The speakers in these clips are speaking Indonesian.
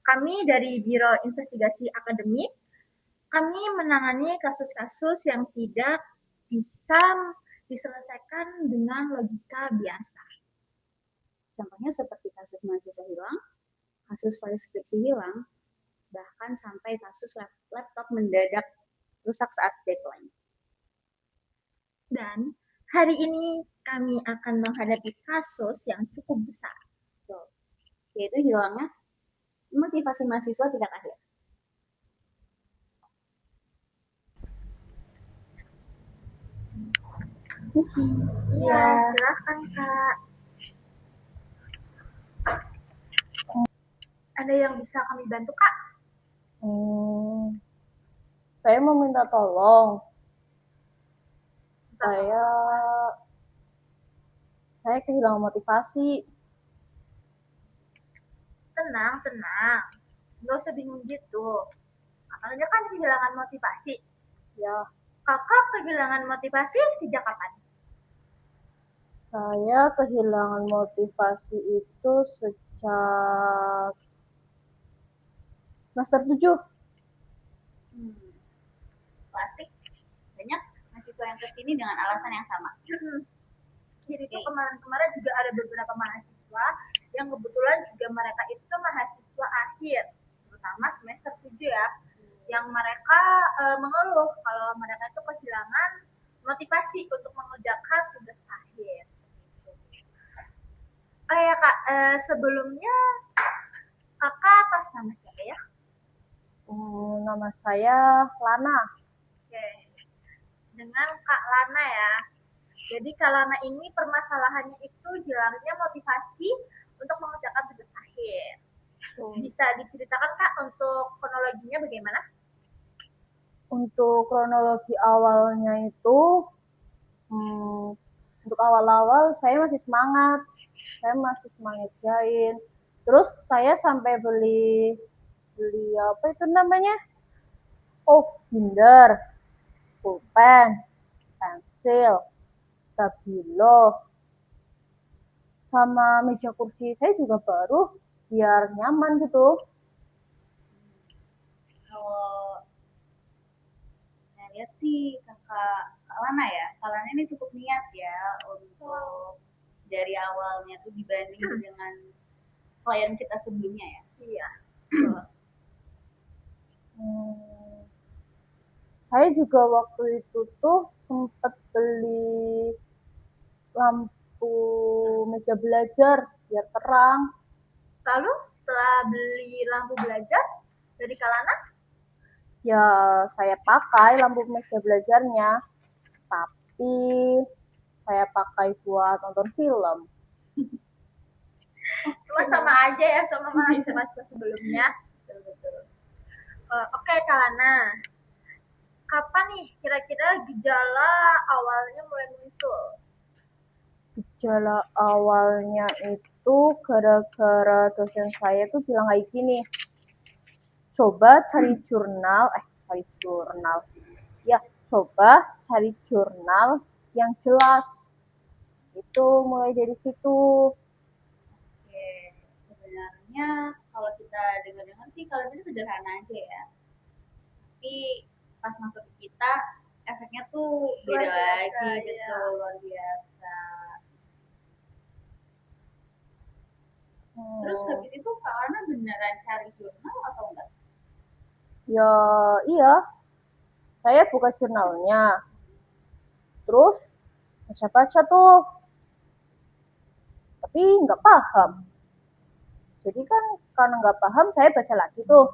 Kami dari Biro Investigasi Akademik, kami menangani kasus-kasus yang tidak bisa diselesaikan dengan logika biasa. Contohnya seperti kasus mahasiswa hilang, kasus file skripsi hilang, bahkan sampai kasus laptop mendadak rusak saat deadline. Dan hari ini kami akan menghadapi kasus yang cukup besar, yaitu hilangnya motivasi mahasiswa tidak akhir. Iya, silahkan Kak. Ada yang bisa kami bantu Kak? Saya mau minta tolong. Saya kehilangan motivasi. Tenang. Nggak usah bingung gitu. Katanya kan kehilangan motivasi. Ya. Kakak kehilangan motivasi sejak kapan? Saya kehilangan motivasi itu sejak semester 7. Klasik. Banyak mahasiswa yang kesini dengan alasan yang sama. Jadi itu kemarin juga ada beberapa mahasiswa yang kebetulan juga mereka itu mahasiswa akhir, terutama semester 7 ya, yang mereka mengeluh kalau mereka itu kehilangan motivasi untuk mengerjakan tugas akhir. Oh ya Kak, sebelumnya Kakak atas nama siapa ya? Nama saya Lana. Oke. Dengan Kak Lana ya. Jadi Kak Lana ini permasalahannya itu hilangnya motivasi untuk mengerjakan tugas akhir. Bisa diceritakan Kak untuk kronologinya bagaimana? Untuk kronologi awalnya itu, untuk awal-awal saya masih semangat jahit. Terus saya sampai beli apa itu namanya? Binder, pulpen, pensil, stabilo, sama meja kursi saya juga baru biar nyaman gitu. Kalau saya lihat sih Kak Lana ya, Kak Lana ini cukup niat ya untuk dari awalnya tuh dibanding dengan klien kita sebelumnya ya. Iya. Saya juga waktu itu tuh sempet beli lampu meja belajar biar terang. Lalu setelah beli lampu belajar dari Kak Lana? Ya saya pakai lampu meja belajarnya, tapi saya pakai buat nonton film. Cuma sama aja ya sama mahasiswa sebelumnya. Betul. Oke Kak Lana, kapan nih kira-kira gejala awalnya mulai muncul? Gejala awalnya itu gara-gara dosen saya tuh bilang kayak gini, coba cari jurnal yang jelas. Itu mulai dari situ. Oke, sebenarnya kalau kita dengar-dengar sih kalau itu sederhana aja ya. Tapi pas masuk ke kita efeknya tuh beda lagi gitu, luar biasa. Terus habis itu Kak Lana beneran cari jurnal atau enggak? Ya iya, saya buka jurnalnya, terus baca-baca tuh, tapi nggak paham. Jadi kan karena nggak paham, saya baca lagi tuh.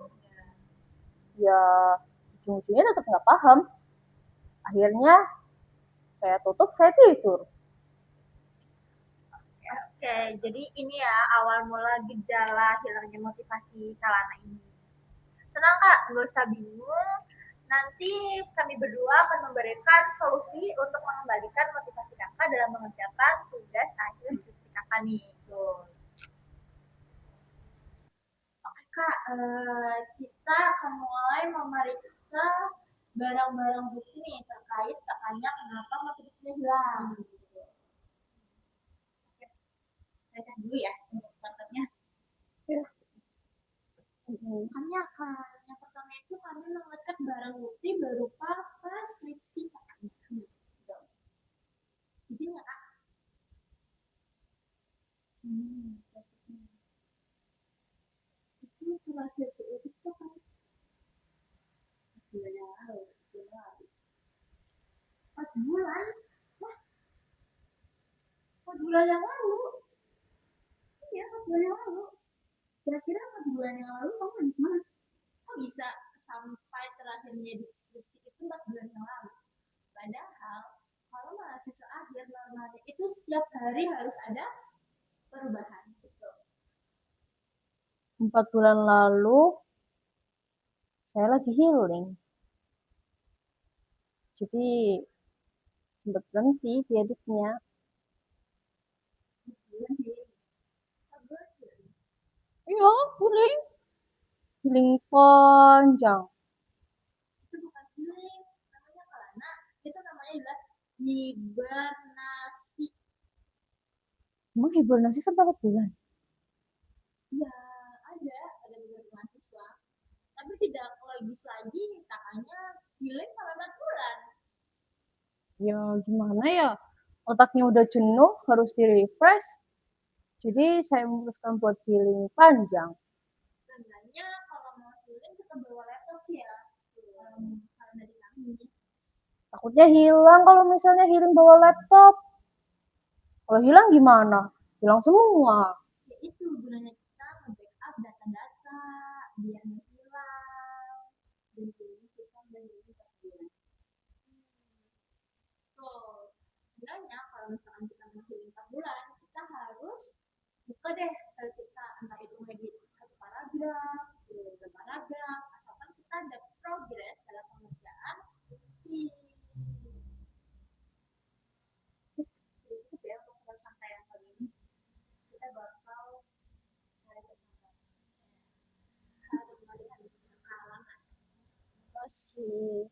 Ya ujung-ujungnya tetap nggak paham. Akhirnya saya tutup, saya tidur. Oke, jadi ini ya awal mula gejala hilangnya motivasi Kak Lana ini. Tenang Kak, nggak usah bingung. Nanti kami berdua akan memberikan solusi untuk mengembalikan motivasi kakak dalam mengerjakan tugas akhir skripsi kakak nih. Oke Kak, kita akan mulai memeriksa barang-barang bukti nih terkait kakaknya kenapa motivasinya hilang. Saya cek dulu ya untuk laptopnya. tanya kan. Yang pertama itu kami mengecek barang bukti berupa skripsi kakaknya. Izin nggak kak? Itu terakhir itu kan bulan yang lalu, Januari. 4 bulan. Wah, 4 bulan yang lalu. Iya, 4 bulan yang lalu. Kira-kira 4 bulan yang lalu kamu di mana? Kok bisa sampai terakhirnya di skripsi itu 4 bulan yang lalu? Padahal kalau mahasiswa akhir normalnya itu setiap hari harus ada perubahan. Gitu. 4 bulan lalu saya lagi healing. Jadi sempat berhenti di editnya. Iya, healing. Healing panjang. Itu bukan healing, namanya karena itu namanya adalah hibernasi. Emang hibernasi sampai 4 bulan? Ya, ada beberapa mahasiswa. Tapi tidak logis lagi, makanya healing sampai 4 bulan. Ya gimana ya? Otaknya udah jenuh, harus di-refresh. Jadi saya memutuskan buat healing panjang. Sebenarnya kalau mau healing kita bawa laptop sih ya. Karena dari kami. Takutnya hilang kalau misalnya healing bawa laptop. Kalau hilang gimana? Hilang semua. Ya itu gunanya kita nge-backup data-data biar nggak hilang. Dan jadi kita benar-benar 4 bulan. So, sebenarnya kalau misalkan kita mau healing 4 bulan, kita harus buka deh kita entah itu edit 1 paragraf, 2 paragraf, asalkan kita ada progres dalam pengerjaan skripsi. Cukup ya untuk kesampaian kali ini. Kita bakal cari kesampaian. Saat kembalikan kalangan. Masih.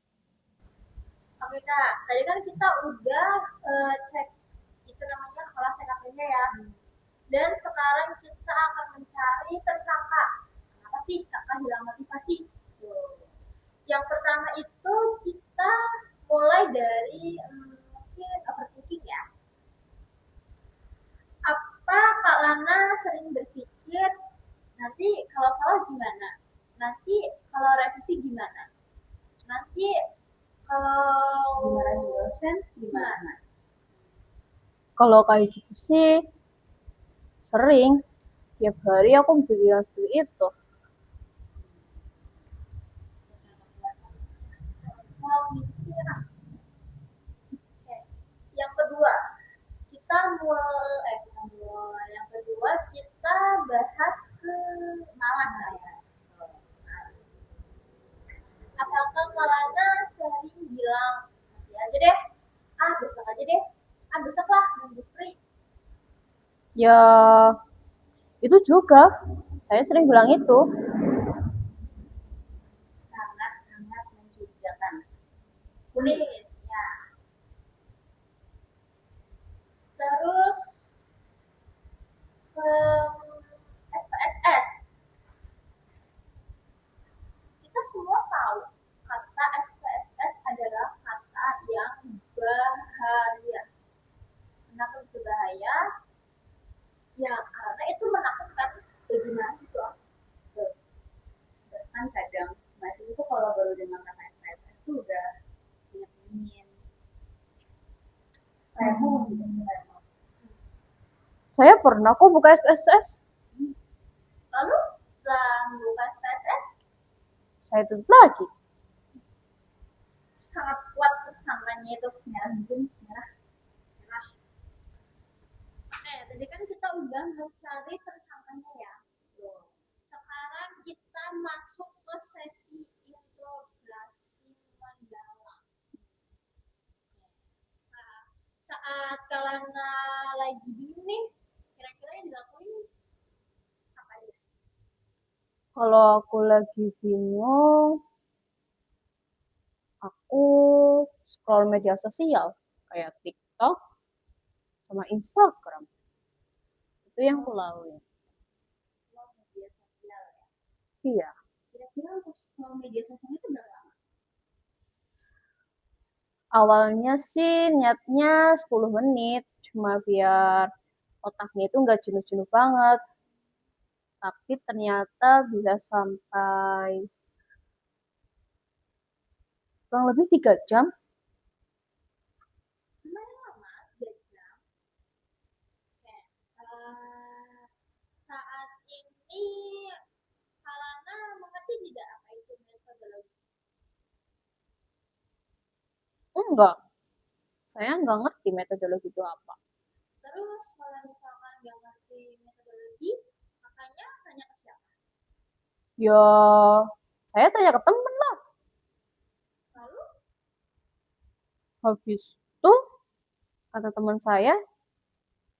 Oke kak, tadi kan kita udah cek itu namanya olah TKP-nya ya. Dan sekarang kita akan mencari tersangka. Kenapa sih kakak hilang motivasi? Yang pertama itu kita mulai dari mungkin overthinking ya. Apa Kak Lana sering berpikir nanti kalau salah gimana? Nanti kalau revisi gimana? Nanti kalau Dimarahin dosen gimana? Kalau kayak gitu sih sering. Tiap hari aku berpikiran seperti itu. Yang kedua, kita mulai yang kedua kita bahas ke malas ya. Apakah Kalana sering bilang nanti aja deh, besok aja deh, besok lah nunggu free. Ya itu juga. Saya sering bilang itu. Sangat-sangat mencurigakan. Unik ya. Terus SPSS. Kita semua tahu kata SPSS adalah kata yang bahaya. Kenapa berbahaya? Ya karena itu menakutkan bagi mahasiswa. Bahkan kadang mahasiswa itu kalau baru dengar kata SPSS itu udah ingin remo gitu. Saya pernah kok buka SPSS. Lalu setelah membuka SPSS, Saya tutup lagi. sangat kuat tersangkanya itu merah. Tadi kan kita udah mencari tersangkanya ya. Sekarang kita masuk ke sesi interogasi mendalam. Nah, saat Kalana lagi bingung nih, kira-kira yang dilakuin apa aja? Kalau aku lagi bingung, aku scroll media sosial kayak TikTok sama Instagram. Itu yang aku lakuin. Media sosial ya. Iya. Kira-kira fokus ke media sosial itu berapa lama? Awalnya sih niatnya 10 menit, cuma biar otaknya itu nggak jenuh-jenuh banget. Tapi ternyata bisa sampai kurang lebih 3 jam. Lumayan lama, 3 jam. Oke. Saat ini Kalana mengerti tidak apa itu metodologi? Enggak, saya nggak ngerti metodologi itu apa. Terus kalau misalkan nggak ngerti metodologi, makanya tanya ke siapa? Ya, saya tanya ke temen lah. Lalu Habis itu, kata teman saya,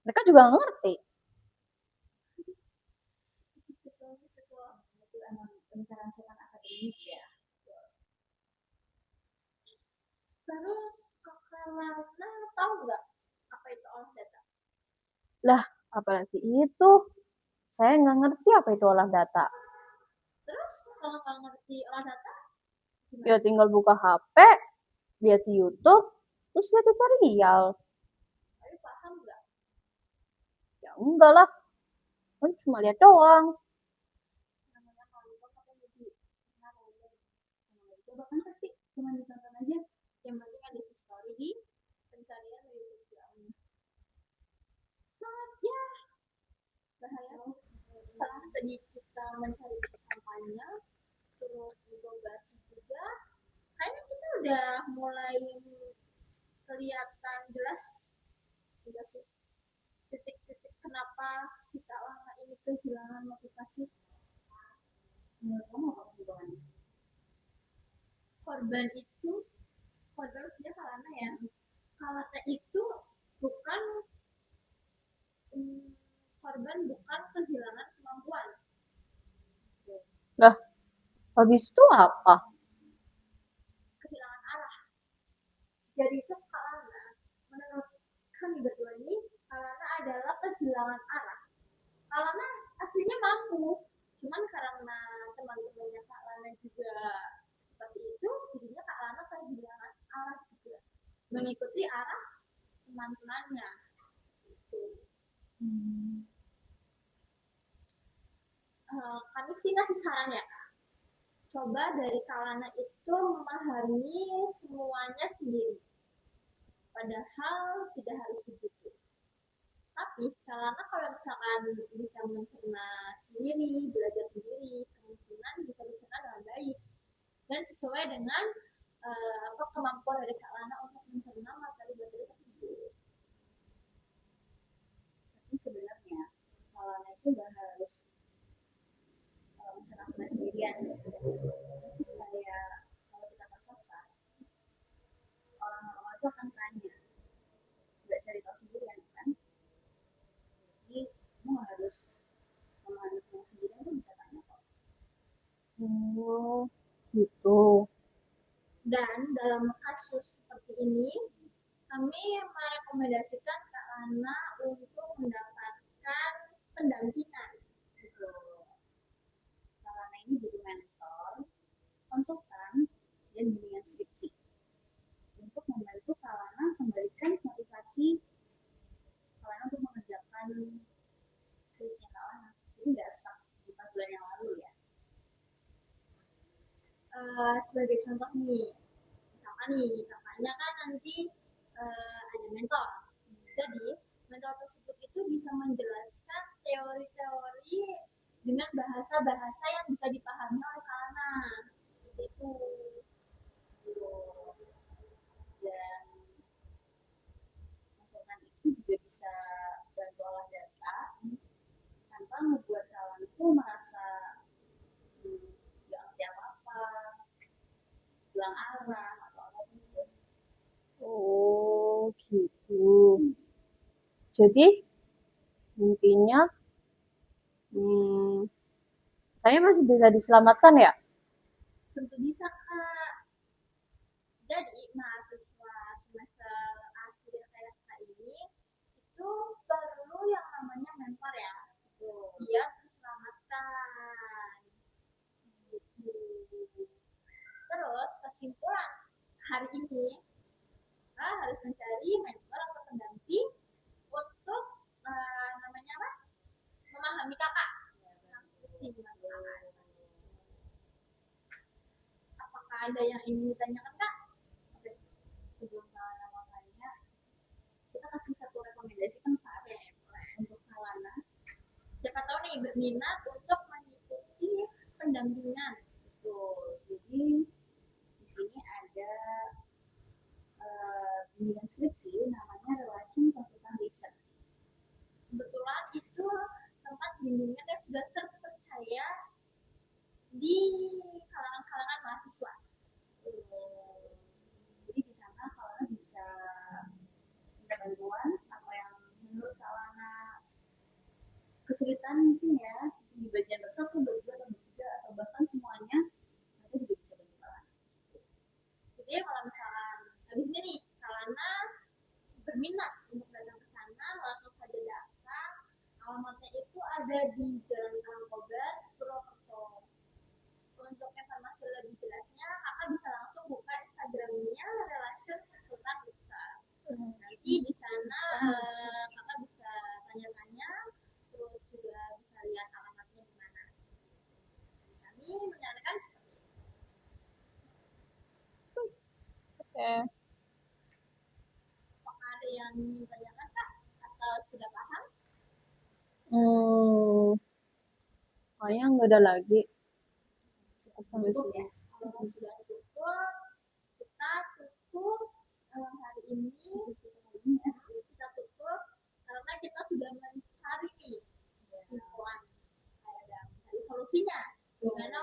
mereka juga nggak ngerti. itu emang pembicaraan setan akademik ya. Terus Kalana tahu nggak apa itu olah data? Lah, apalagi itu, saya nggak ngerti apa itu olah data. Terus kalau nggak ngerti olah data, Ya tinggal buka HP, lihat di YouTube, terus lihat tutorial. tapi paham nggak? Ya enggak lah, kan cuma lihat doang. Namanya nonton atau jadi coba kan pasti cuma ditonton aja. Yang penting ada story di pencarian dari YouTube. Sangat ya bahaya. Setelah tadi kita mencari sampahnya, terus interogasi juga, kayaknya kita udah mulai kelihatan jelas juga sih titik-titik kenapa si Kak Lana ini kehilangan motivasi. Menurut kamu apa perubahannya? Korban itu, korban dia Kak Lana ya. Kak Lana itu bukan korban, bukan kehilangan kemampuan. Lah, habis itu apa? Kehilangan arah. Jadi itu Kak Lana, menurut kami berdua ini, Kak Lana adalah kehilangan arah. Kak Lana aslinya mampu, cuman karena teman-temannya Kak Lana juga seperti itu, jadinya Kak Lana kehilangan arah juga, mengikuti arah teman-temannya. Kami sih ngasih saran ya, coba dari Kak Lana itu memahami semuanya sendiri, padahal tidak harus begitu. Tapi Kalana kalau misalkan bisa mencerna sendiri, belajar sendiri, kemungkinan bisa dicerna dengan baik dan sesuai dengan kemampuan dari Kalana untuk mencerna materi-materi tersebut. Tapi sebenarnya Kalana itu nggak harus mencerna sendirian. Kayak kalau kita tersesat, orang-orang itu akan tanya, nggak cari tahu sendirian kan? Jadi kamu harus memahami semua sendiri itu bisa tanya kok. Oh, gitu. Dan dalam kasus seperti ini, kami merekomendasikan Kak Lana untuk mendapatkan pendampingan. Gitu. Kak Lana ini butuh mentor, konsultan, dan bimbingan skripsi untuk membantu Kak Lana kembalikan motivasi Kak Lana untuk mengerjakan skripsi Kak Lana. Jadi nggak stuck di 4 bulan yang lalu ya. Sebagai contoh nih, misalkan nih kakaknya kan nanti ada mentor, jadi mentor tersebut itu bisa menjelaskan teori-teori dengan bahasa-bahasa yang bisa dipahami oleh Kalana, itu. Dan konsultan itu juga bisa bantu olah data tanpa membuat Kalana itu merasa nggak ngerti apa-apa, hilang arah atau apa gitu. Oh, gitu. Jadi, intinya, saya masih bisa diselamatkan ya? Tentu bisa Kak. Jadi mahasiswa semester akhir kayak Kak ini itu perlu yang namanya mentor ya, biar terselamatkan. Gitu. hari ini kita harus mencari mentor atau pendamping untuk namanya apa? Memahami kakak. Apakah ada yang ingin ditanyakan kak? Sebelum Kalana tanya, kita kasih satu rekomendasi tempat untuk Kalana. Siapa tahu nih berminat untuk mengikuti pendampingan. Betul. Jadi di sini ada bimbingan skripsi namanya Relation Konsultan Research. Kebetulan itu tempat bimbingan yang sudah terpercaya di kalangan-kalangan mahasiswa. Jadi di sana Kalana bisa minta bantuan apa yang menurut Kalana kesulitan mungkin ya di bagian bersatu, berdua atau bertiga atau bahkan semuanya, mereka juga bisa bantu Kalana. Jadi kalau misalkan habis ini nih Kalana berminat untuk datang ke sana, langsung saja datang. Alamatnya itu ada di Jalan Karangkobar, Purwokerto. Untuk informasi lebih jelasnya, kakak bisa langsung buka Instagramnya Relation Konsultan Research. Nanti di sana kakak bisa tanya-tanya, terus juga bisa lihat alamatnya di mana. Kami menyarankan seperti itu. Oke. Apakah ada yang ditanyakan kak? Atau sudah paham? Kayaknya nggak ada lagi. Cukup sampai Cukup sini. ya. Kalau sudah cukup, kita tutup hari ini. Kita tutup karena kita sudah mencari nih kesimpulan, mencari solusinya. Gimana